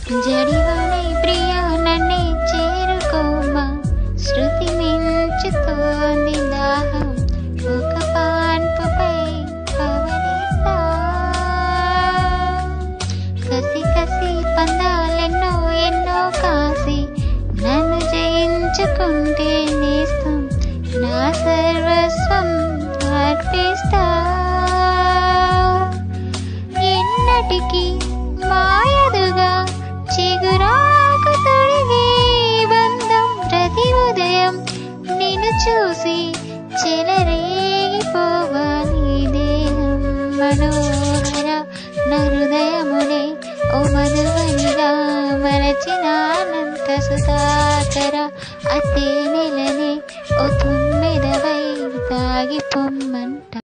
జడివానై ప్రియా నన్నే చేరుకోమా, శృతి మించుతోంది దాహం, ఒక పాన్పుపై పవనిస్తా. కసి కసి పందాలెన్నో ఎన్నో కాసి నన్ను జయించుకుంటే నేస్తం, నా సర్వస్వం అర్పిస్తా. ఎన్నటికీ మాయదుగా చిగురాకు తొడిగే బంధం, ప్రతి ఉదయం నిన్ను చూసి చెలరేగిపోవాలి దేహం. మనోహర నా హృదయమునే ఓ మధువనిగా మరచినానంత సుధాకర, అతే నెలనే ఓ తుమ్మెదవై తాగి పొమ్మంట.